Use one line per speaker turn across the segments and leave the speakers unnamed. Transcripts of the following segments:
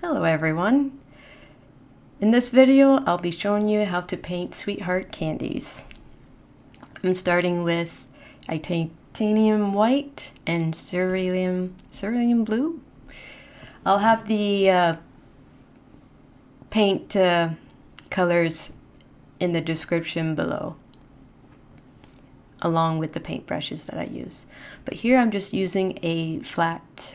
Hello everyone! In this video I'll be showing you how to paint sweetheart candies. I'm starting with titanium white and cerulean blue. I'll have the paint colors in the description below, along with the paintbrushes that I use. But here I'm just using a flat,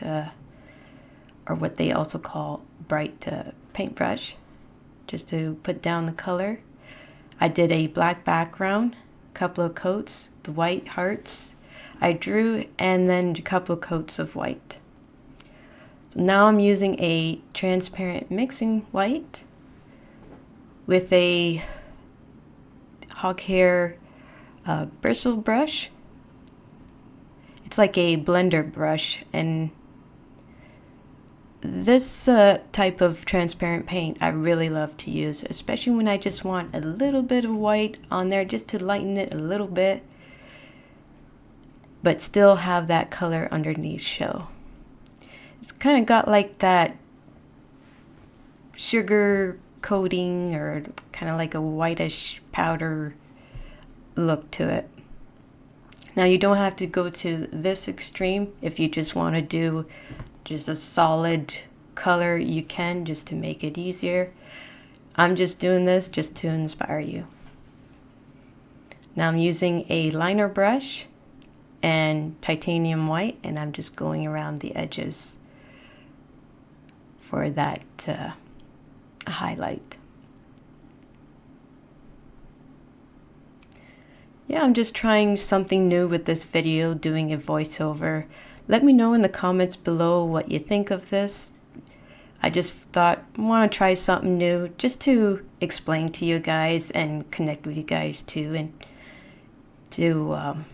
or what they also call bright paintbrush, just to put down the color. I did a black background, couple of coats, the white hearts I drew, and then a couple of coats of white. So now I'm using a transparent mixing white with a hog hair bristle brush. It's like a blender brush, and this type of transparent paint I really love to use, especially when I just want a little bit of white on there just to lighten it a little bit, but still have that color underneath show. It's kind of got like that sugar coating, or kind of like a whitish powder look to it. Now you don't have to go to this extreme. If you just want to do just a solid color, you can, just to make it easier. I'm just doing this just to inspire you. Now I'm using a liner brush and titanium white, and I'm just going around the edges for that highlight. Yeah, I'm just trying something new with this video, doing a voiceover. Let me know in the comments below what you think of this. I just thought I want to try something new just to explain to you guys and connect with you guys too, and to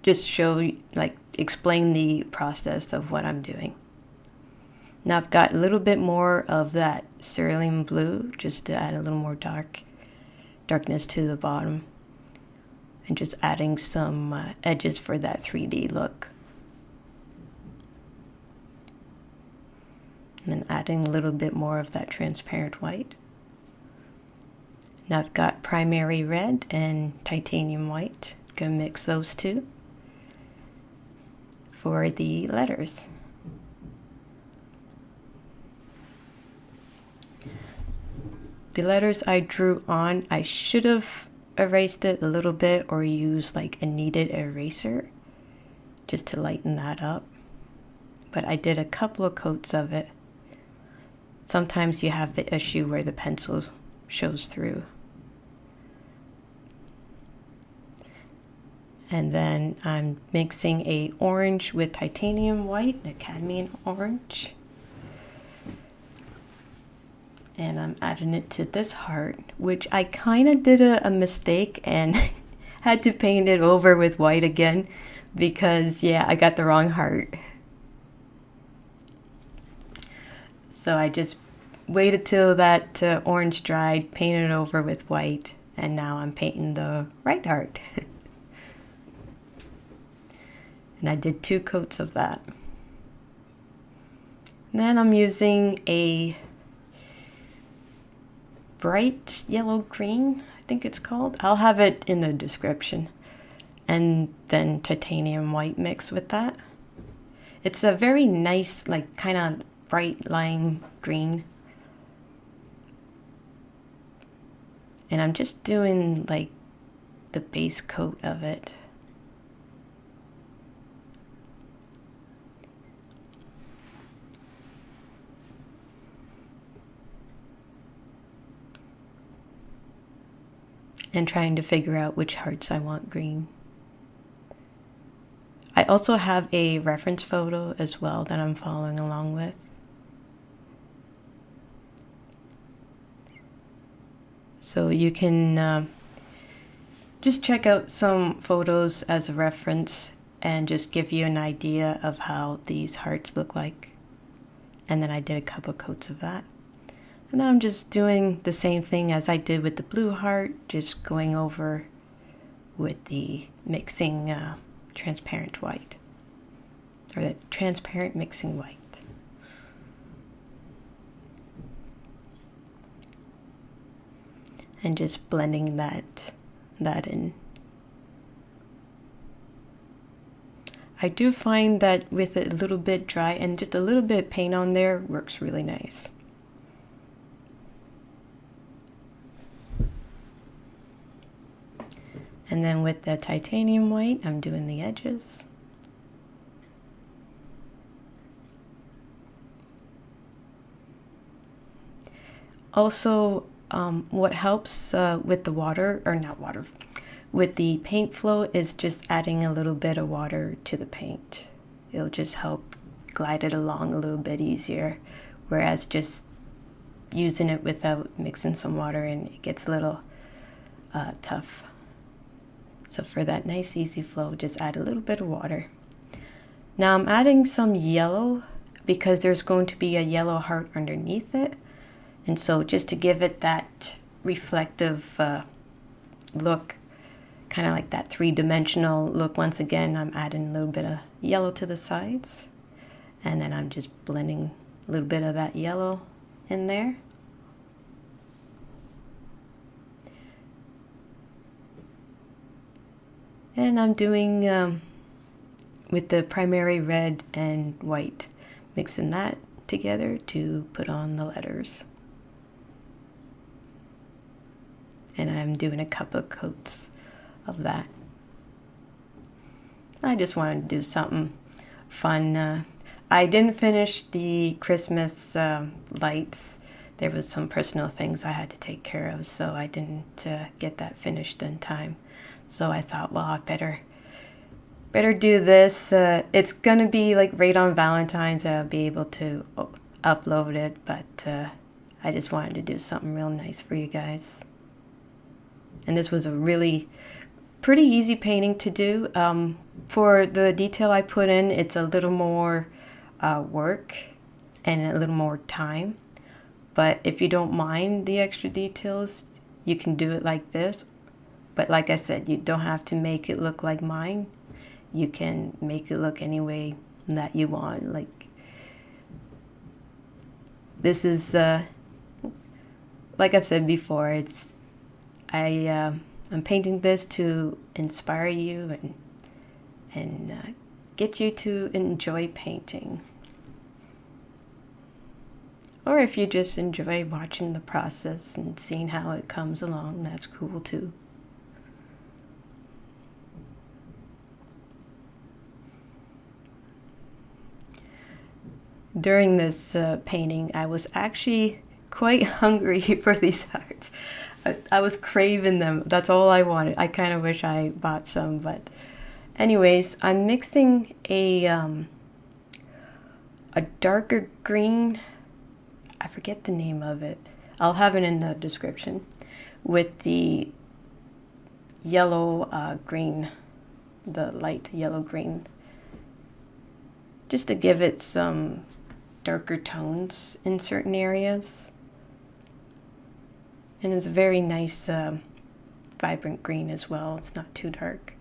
just show, like, explain the process of what I'm doing. Now I've got a little bit more of that cerulean blue just to add a little more darkness to the bottom, and just adding some edges for that 3D look. And then adding a little bit more of that transparent white. Now I've got primary red and titanium white. Gonna mix those two for the letters. The letters I drew on, I should have erased it a little bit or use like a kneaded eraser just to lighten that up, but I did a couple of coats of it. Sometimes you have the issue where the pencil shows through. And then I'm mixing a orange with titanium white, a cadmium orange, and I'm adding it to this heart, which I kind of did a mistake and had to paint it over with white again, because yeah, I got the wrong heart. So I just waited till that orange dried, painted it over with white, and now I'm painting the right heart. And I did 2 coats of that. And then I'm using a bright yellow green, I think it's called. I'll have it in the description. And then titanium white mix with that. It's a very nice, like, kind of bright lime green. And I'm just doing like the base coat of it. And trying to figure out which hearts I want green. I also have a reference photo as well that I'm following along with. So you can just check out some photos as a reference and just give you an idea of how these hearts look like. And then I did a couple coats of that. And then I'm just doing the same thing as I did with the blue heart, just going over with the mixing transparent white. or the transparent mixing white. And just blending that in. I do find that with it a little bit dry and just a little bit of paint on there works really nice. And then with the titanium white, I'm doing the edges. Also, what helps with the water, or not water, with the paint flow is just adding a little bit of water to the paint. It'll just help glide it along a little bit easier, whereas just using it without mixing some water in, it gets a little tough. So for that nice easy flow, just add a little bit of water. Now I'm adding some yellow because there's going to be a yellow heart underneath it. And so just to give it that reflective look, kind of like that three-dimensional look, once again, I'm adding a little bit of yellow to the sides. And then I'm just blending a little bit of that yellow in there. And I'm doing with the primary red and white, mixing that together to put on the letters. And I'm doing a couple of coats of that. I just wanted to do something fun. I didn't finish the Christmas lights. There was some personal things I had to take care of, so I didn't get that finished in time. So I thought, well, I better do this. It's gonna be like right on Valentine's. I'll be able to upload it, but I just wanted to do something real nice for you guys. And this was a really pretty easy painting to do. For the detail I put in, it's a little more work and a little more time. But if you don't mind the extra details, you can do it like this. But like I said, you don't have to make it look like mine. You can make it look any way that you want. Like this is, like I've said before, I'm painting this to inspire you and get you to enjoy painting. Or if you just enjoy watching the process and seeing how it comes along, that's cool too. During this painting, I was actually quite hungry for these hearts. I was craving them. That's all I wanted. I kind of wish I bought some, but anyways, I'm mixing a darker green. I forget the name of it. I'll have it in the description, with the yellow green, the light yellow green, just to give it some darker tones in certain areas. And it's a very nice vibrant green as well. It's not too dark.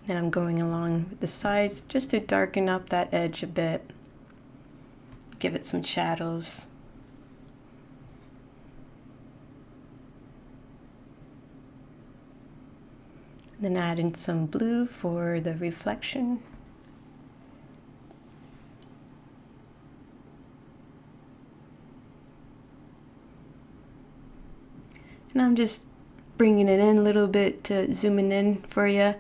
Then I'm going along with the sides just to darken up that edge a bit, give it some shadows. Then add in some blue for the reflection. And I'm just bringing it in a little bit, zooming in for you,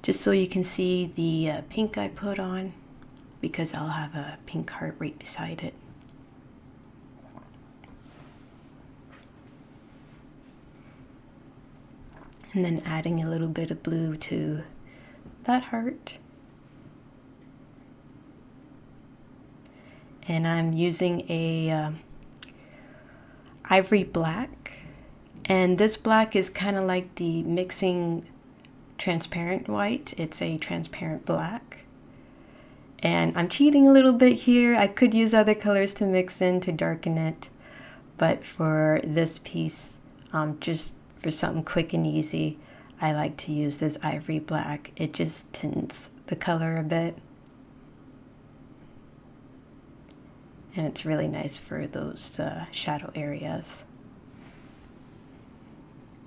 just so you can see the pink I put on, because I'll have a pink heart right beside it. And then adding a little bit of blue to that heart. And I'm using a Ivory Black. And this black is kind of like the mixing transparent white. It's a transparent black. And I'm cheating a little bit here. I could use other colors to mix in to darken it, but for this piece, just for something quick and easy, I like to use this Ivory Black. It just tints the color a bit. And it's really nice for those shadow areas.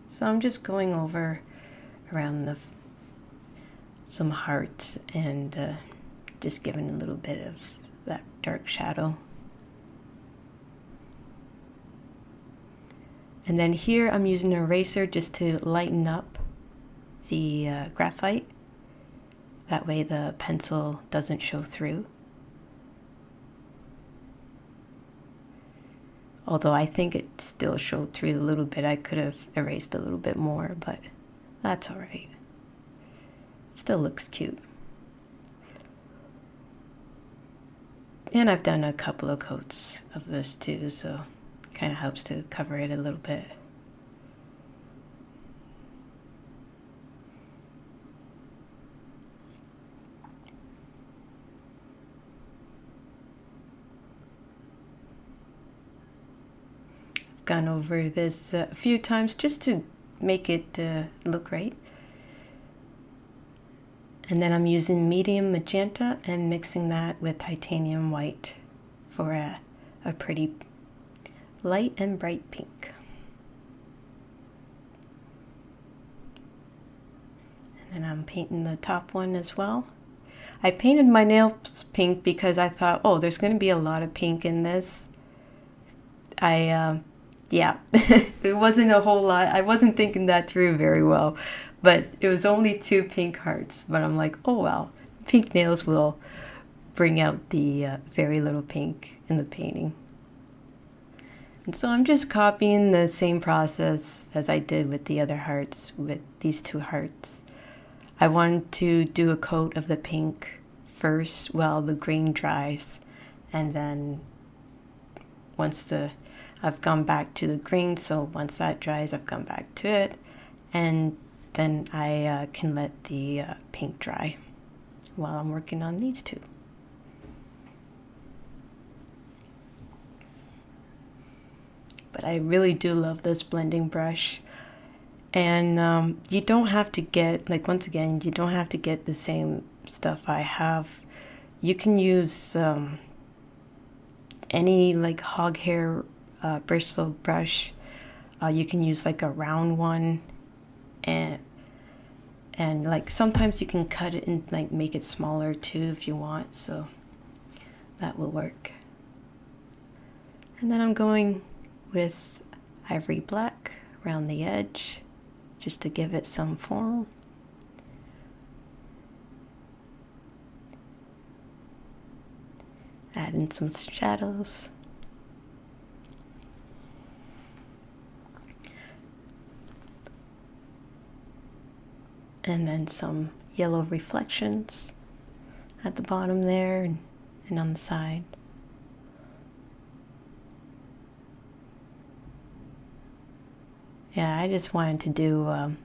So I'm just going over around some hearts and just giving a little bit of that dark shadow. And then here I'm using an eraser just to lighten up the graphite. That way the pencil doesn't show through. Although I think it still showed through a little bit. I could have erased a little bit more, but that's all right. Still looks cute. And I've done a couple of coats of this too, so it kind of helps to cover it a little bit. I've gone over this a few times just to make it look right. And then I'm using medium magenta and mixing that with titanium white for a pretty light and bright pink. And then I'm painting the top one as well. I painted my nails pink because I thought, oh, there's going to be a lot of pink in this. Yeah, it wasn't a whole lot. I wasn't thinking that through very well. But it was only 2 pink hearts. But I'm like, oh well, pink nails will bring out the very little pink in the painting. And so I'm just copying the same process as I did with the other hearts, with these 2 hearts. I wanted to do a coat of the pink first while the green dries. And then once I've gone back to the green, so once that dries, I've gone back to it. And then I can let the pink dry while I'm working on these 2. But I really do love this blending brush. And you don't have to get, like once again, you don't have to get the same stuff I have. You can use any like hog hair bristle brush. You can use like a round one. And like sometimes you can cut it and like make it smaller too if you want, so that will work. And then I'm going with Ivory Black around the edge just to give it some form. Add in some shadows. And then some yellow reflections at the bottom there and on the side. Yeah, I just wanted to do a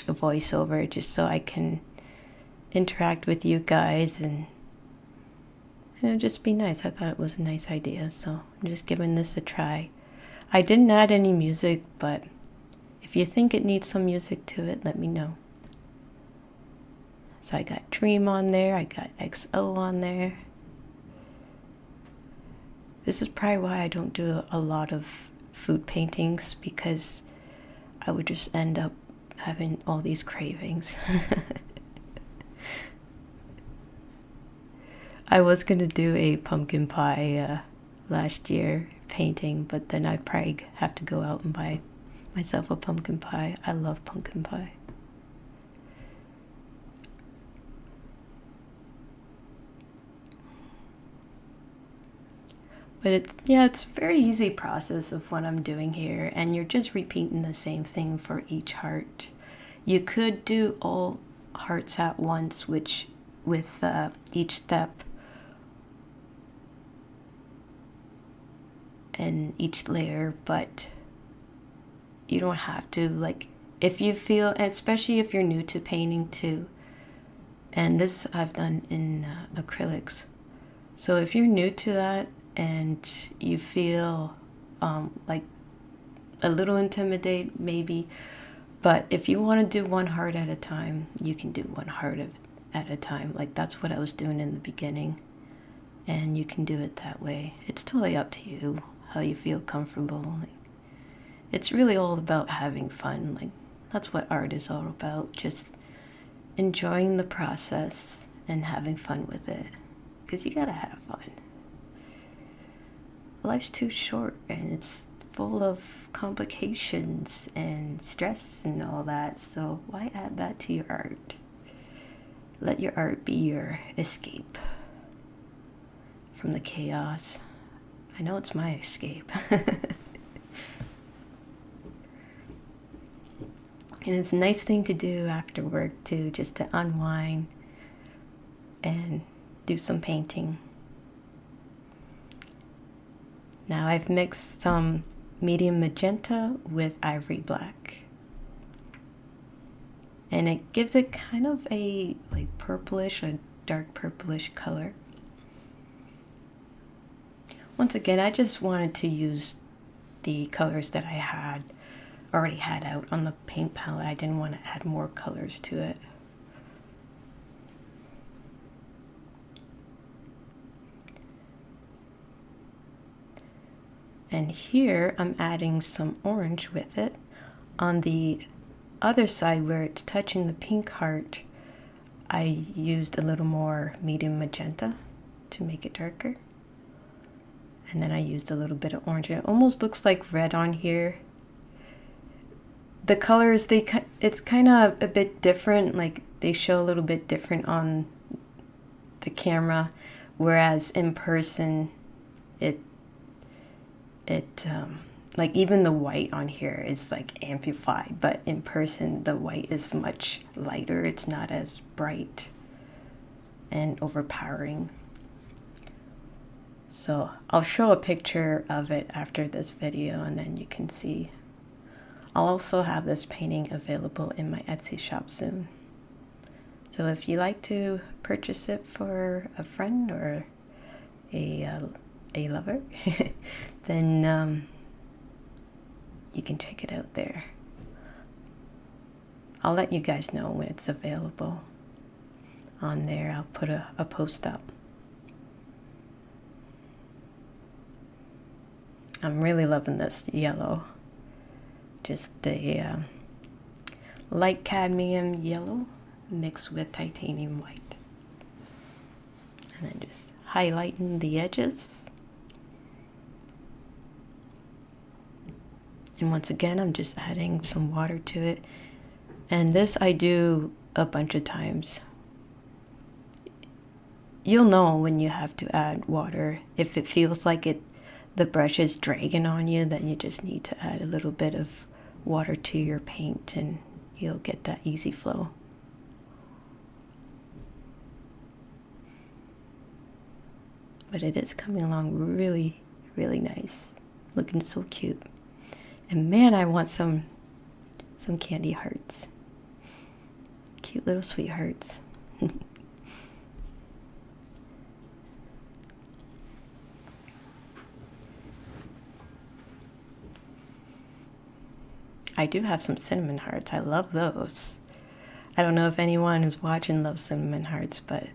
voiceover just so I can interact with you guys and it'll just be nice. I thought it was a nice idea, so I'm just giving this a try. I didn't add any music, but if you think it needs some music to it, let me know. So I got Dream on there, I got XO on there. This is probably why I don't do a lot of food paintings, because I would just end up having all these cravings. I was going to do a pumpkin pie last year painting, but then I'd probably have to go out and buy myself a pumpkin pie. I love pumpkin pie. But it's a very easy process of what I'm doing here, and you're just repeating the same thing for each heart. You could do all hearts at once, which with each step and each layer, but you don't have to. Like, if you feel, especially if you're new to painting too, And this I've done in acrylics. So if you're new to that and you feel like a little intimidated maybe, but if you want to do one heart at a time, you can do one heart at a time. Like that's what I was doing in the beginning, and you can do it that way. It's totally up to you how you feel comfortable. Like, it's really all about having fun. Like that's what art is all about, just enjoying the process and having fun with it, because you gotta have fun. Life's too short and it's full of complications and stress and all that, so why add that to your art? Let your art be your escape from the chaos. I know it's my escape. And it's a nice thing to do after work too, just to unwind and do some painting. Now I've mixed some medium magenta with ivory black, and it gives it kind of a like purplish, a dark purplish color. Once again, I just wanted to use the colors that I already had out on the paint palette. I didn't want to add more colors to it. And here I'm adding some orange with it. On the other side where it's touching the pink heart, I used a little more medium magenta to make it darker. And then I used a little bit of orange. It almost looks like red on here. The colors, it's kind of a bit different, like they show a little bit different on the camera, whereas in person like even the white on here is like amplified, but in person the white is much lighter. It's not as bright and overpowering. So I'll show a picture of it after this video and then you can see. I'll also have this painting available in my Etsy shop soon. So if you like to purchase it for a friend or a lover, then you can check it out there. I'll let you guys know when it's available on there. I'll put a post up. I'm really loving this yellow. Just the light cadmium yellow mixed with titanium white. And then just highlighting the edges. And once again, I'm just adding some water to it. And this I do a bunch of times. You'll know when you have to add water. If it feels like the brush is dragging on you, then you just need to add a little bit of water to your paint and you'll get that easy flow. But it is coming along really, really nice. Looking so cute. And man, I want some candy hearts. Cute little sweethearts. I do have some cinnamon hearts. I love those. I don't know if anyone who's watching loves cinnamon hearts, but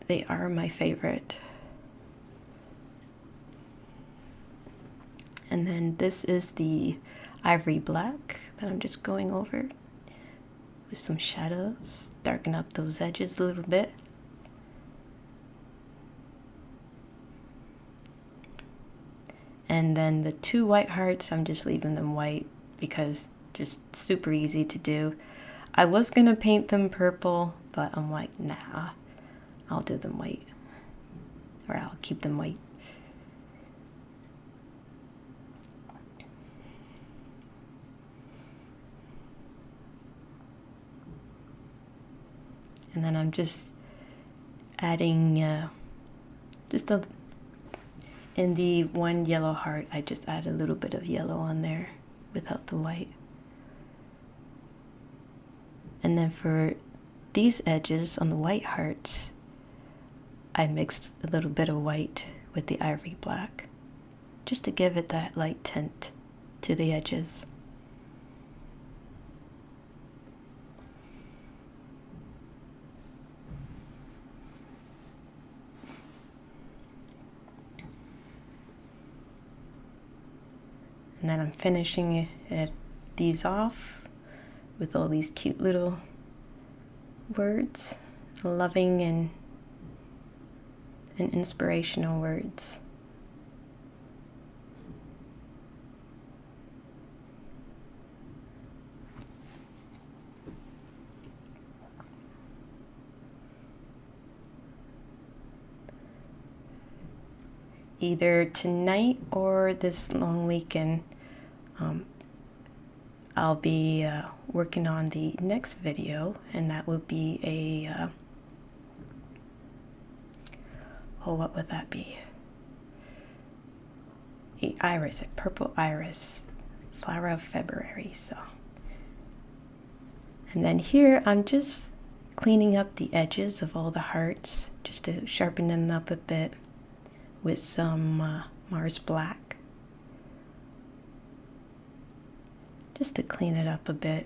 they are my favorite. And then this is the Ivory Black that I'm just going over with some shadows, darken up those edges a little bit. And then the two white hearts, I'm just leaving them white because just super easy to do. I was gonna paint them purple, but I'm like, nah, I'll do them white, or I'll keep them white. And then I'm just adding in the one yellow heart, I just add a little bit of yellow on there without the white. And then for these edges on the white hearts, I mixed a little bit of white with the Ivory Black, just to give it that light tint to the edges. And then I'm finishing these off with all these cute little words, loving and inspirational words. Either tonight or this long weekend, I'll be working on the next video, and that will be a what would that be? A purple iris, flower of February. So, and then here I'm just cleaning up the edges of all the hearts, just to sharpen them up a bit with some Mars Black, just to clean it up a bit.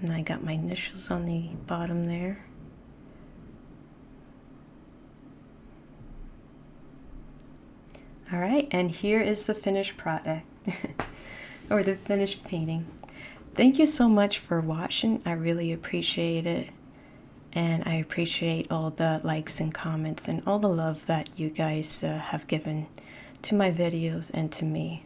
And I got my initials on the bottom there. All right, and here is the finished product, or the finished painting. Thank you so much for watching. I really appreciate it. And I appreciate all the likes and comments and all the love that you guys have given to my videos and to me.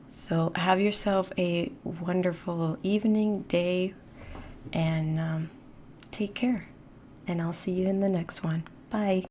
So have yourself a wonderful evening, day, and take care. And I'll see you in the next one. Bye.